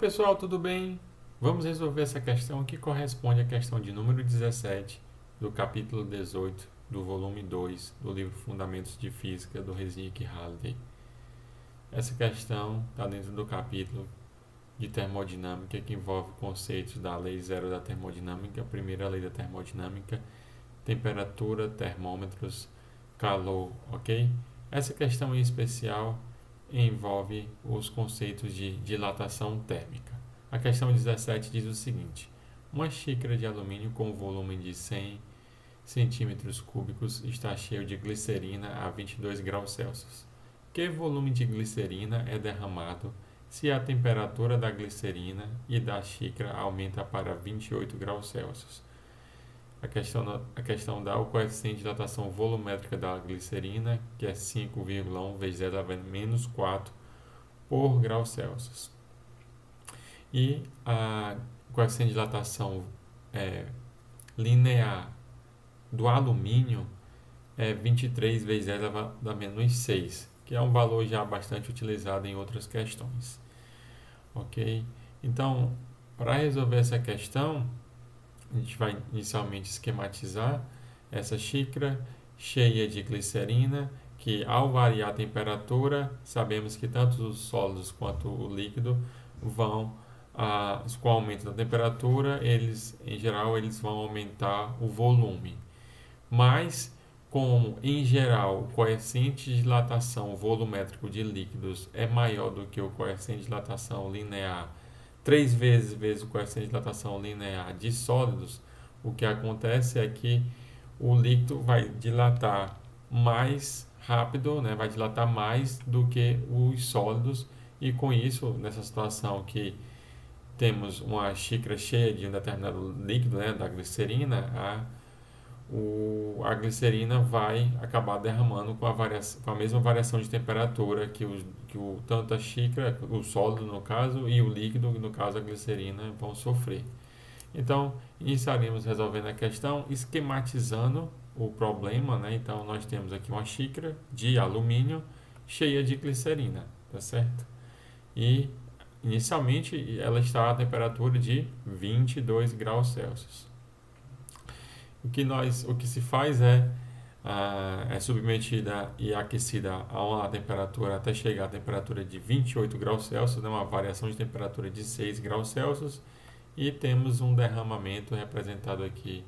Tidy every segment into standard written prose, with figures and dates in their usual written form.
Pessoal, tudo bem? Vamos resolver essa questão que corresponde à questão de número 17 do capítulo 18 do volume 2 do livro Fundamentos de Física do Resnick Halliday. Essa questão está dentro do capítulo de termodinâmica que envolve conceitos da lei zero da termodinâmica, a primeira lei da termodinâmica, temperatura, termômetros, calor, ok? Essa questão em especial envolve os conceitos de dilatação térmica. A questão 17 diz o seguinte: uma xícara de alumínio com volume de 100 centímetros cúbicos está cheio de glicerina a 22 graus Celsius. Que volume de glicerina é derramado se a temperatura da glicerina e da xícara aumenta para 28 graus Celsius? A questão dá o coeficiente de dilatação volumétrica da glicerina, que é 5,1 vezes 10 a menos 4 por grau Celsius. E o coeficiente de dilatação linear do alumínio é 23 vezes 10 a menos 6, que é um valor já bastante utilizado em outras questões. Ok? Então, para resolver essa questão, a gente vai inicialmente esquematizar essa xícara cheia de glicerina, que ao variar a temperatura, sabemos que tanto os sólidos quanto o líquido vão, com o aumento da temperatura, em geral, eles vão aumentar o volume. Mas, como em geral o coeficiente de dilatação volumétrico de líquidos é maior do que o coeficiente de dilatação linear, 3 vezes o coeficiente de dilatação linear de sólidos, o que acontece é que o líquido vai dilatar mais rápido, né? Vai dilatar mais do que os sólidos, e com isso, nessa situação que temos uma xícara cheia de um determinado líquido, né, da glicerina, a glicerina vai acabar derramando com a mesma variação de temperatura que tanto a xícara, o sólido no caso, e o líquido, no caso a glicerina, vão sofrer. Então, iniciaremos resolvendo a questão esquematizando o problema, né? Então, nós temos aqui uma xícara de alumínio cheia de glicerina, tá certo? E, inicialmente, ela está a temperatura de 22 graus Celsius. O que se faz é submetida e aquecida a uma temperatura até chegar à temperatura de 28 graus Celsius, né, uma variação de temperatura de 6 graus Celsius, e temos um derramamento representado aqui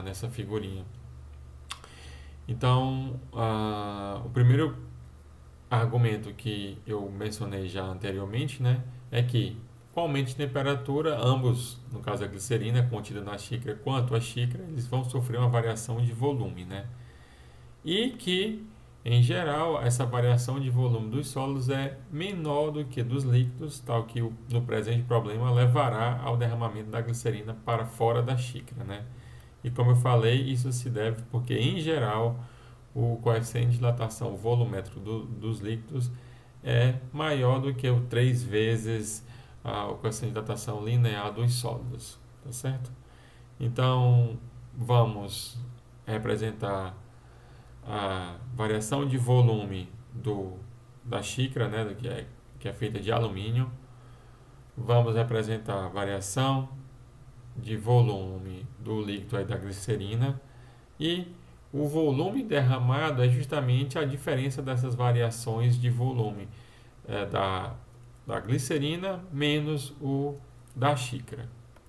nessa figurinha. Então, o primeiro argumento que eu mencionei já anteriormente, né, é que com o aumento de temperatura, ambos, no caso a glicerina contida na xícara quanto a xícara, eles vão sofrer uma variação de volume, né? E que, em geral, essa variação de volume dos sólidos é menor do que dos líquidos, tal que no presente problema levará ao derramamento da glicerina para fora da xícara, né? E como eu falei, isso se deve porque, em geral, o coeficiente de dilatação volumétrico dos líquidos é maior do que o 3 vezes o coeficiente de dilatação linear dos sólidos, tá certo? Então, vamos representar a variação de volume da xícara, né, que é feita de alumínio. Vamos representar a variação de volume do líquido aí da glicerina, e o volume derramado é justamente a diferença dessas variações de volume da glicerina menos o da xícara,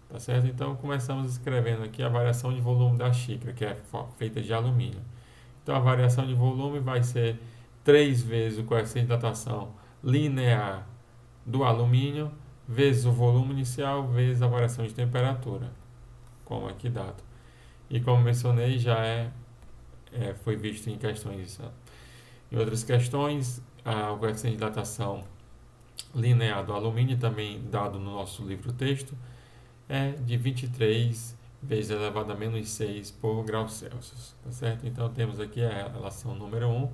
tá certo? Então começamos escrevendo aqui a variação de volume da xícara, que é feita de alumínio. Então a variação de volume vai ser 3 vezes o coeficiente de dilatação linear do alumínio vezes o volume inicial vezes a variação de temperatura, como aqui dado. E como mencionei, foi visto em questões, em outras questões, o coeficiente de dilatação linear do alumínio, também dado no nosso livro-texto, é de 23 vezes elevado a menos 6 por grau Celsius, tá certo? Então temos aqui a relação número 1,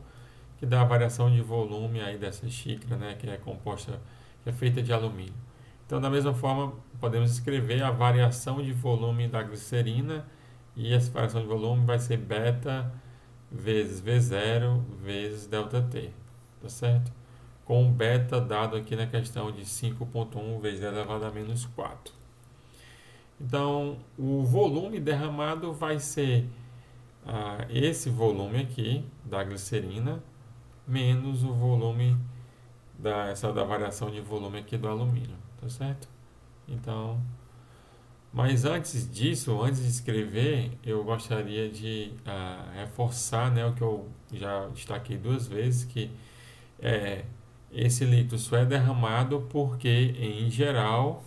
que dá a variação de volume aí dessa xícara, né, que é feita de alumínio. Então, da mesma forma, podemos escrever a variação de volume da glicerina, e essa variação de volume vai ser beta vezes V0 vezes ΔT, tá certo? com o beta dado aqui na questão de 5,1 vezes 10 elevado a menos 4. Então, o volume derramado vai ser esse volume aqui da glicerina menos o volume da variação de volume aqui do alumínio, tá certo? Então, mas antes disso, antes de escrever, eu gostaria de reforçar, né, o que eu já destaquei 2 vezes, que esse líquido só é derramado porque, em geral,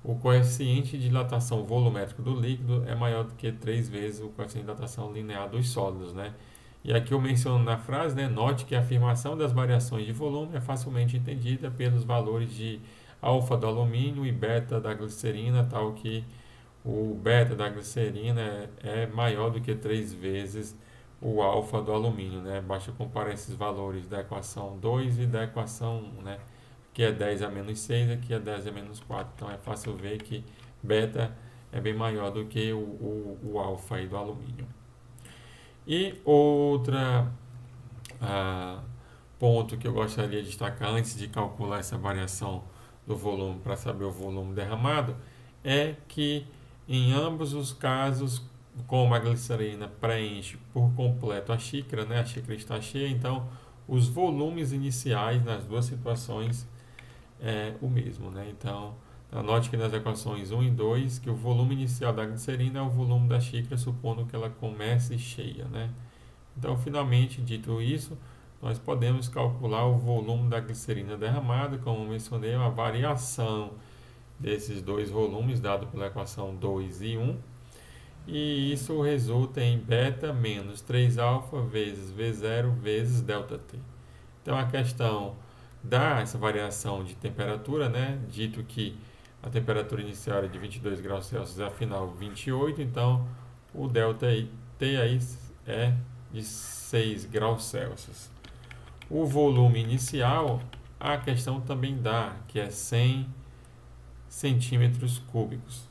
o coeficiente de dilatação volumétrico do líquido é maior do que 3 vezes o coeficiente de dilatação linear dos sólidos, né? E aqui eu menciono na frase, né, note que a afirmação das variações de volume é facilmente entendida pelos valores de alfa do alumínio e beta da glicerina, tal que o beta da glicerina é maior do que 3 vezes o alfa do alumínio, né? Basta comparar esses valores da equação 2 e da equação 1, né? Aqui é 10 a menos 6, aqui é 10 a menos 4. Então é fácil ver que beta é bem maior do que o alfa aí do alumínio. E outra ponto que eu gostaria de destacar antes de calcular essa variação do volume para saber o volume derramado é que em ambos os casos, como a glicerina preenche por completo a xícara, né? A xícara está cheia, então os volumes iniciais nas duas situações é o mesmo, né? Então, anote que nas equações 1 e 2 que o volume inicial da glicerina é o volume da xícara, supondo que ela comece cheia, né? Então, finalmente, dito isso, nós podemos calcular o volume da glicerina derramada, como mencionei, uma variação desses dois volumes, dado pela equação 2 e 1, e isso resulta em beta menos 3α vezes V0 vezes ΔT. Então, a questão dá essa variação de temperatura, né? Dito que a temperatura inicial é de 22 graus Celsius e a final 28, então o ΔT aí é de 6 graus Celsius. O volume inicial, a questão também dá, que é 100 centímetros cúbicos.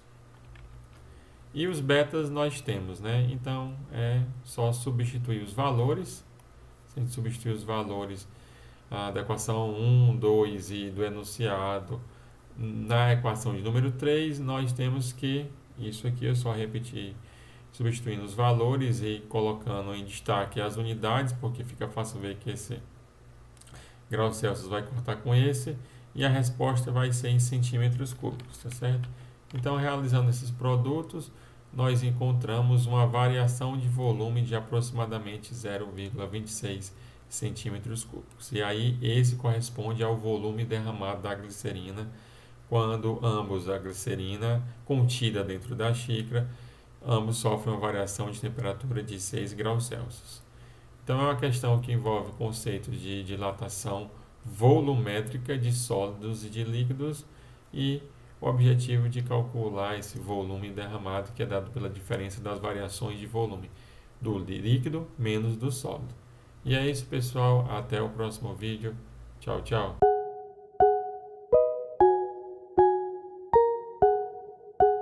E os betas nós temos, né? Então é só substituir os valores. Se a gente substituir os valores da equação 1, 2 e do enunciado na equação de número 3, nós temos que, isso aqui eu só repetir, substituindo os valores e colocando em destaque as unidades, porque fica fácil ver que esse graus Celsius vai cortar com esse, e a resposta vai ser em centímetros cúbicos, tá certo? Então, realizando esses produtos, nós encontramos uma variação de volume de aproximadamente 0,26 centímetros cúbicos. E aí, esse corresponde ao volume derramado da glicerina, quando ambos a glicerina contida dentro da xícara, ambos sofrem uma variação de temperatura de 6 graus Celsius. Então, é uma questão que envolve o conceito de dilatação volumétrica de sólidos e de líquidos e o objetivo de calcular esse volume derramado, que é dado pela diferença das variações de volume do líquido menos do sólido. E é isso, pessoal. Até o próximo vídeo. Tchau, tchau.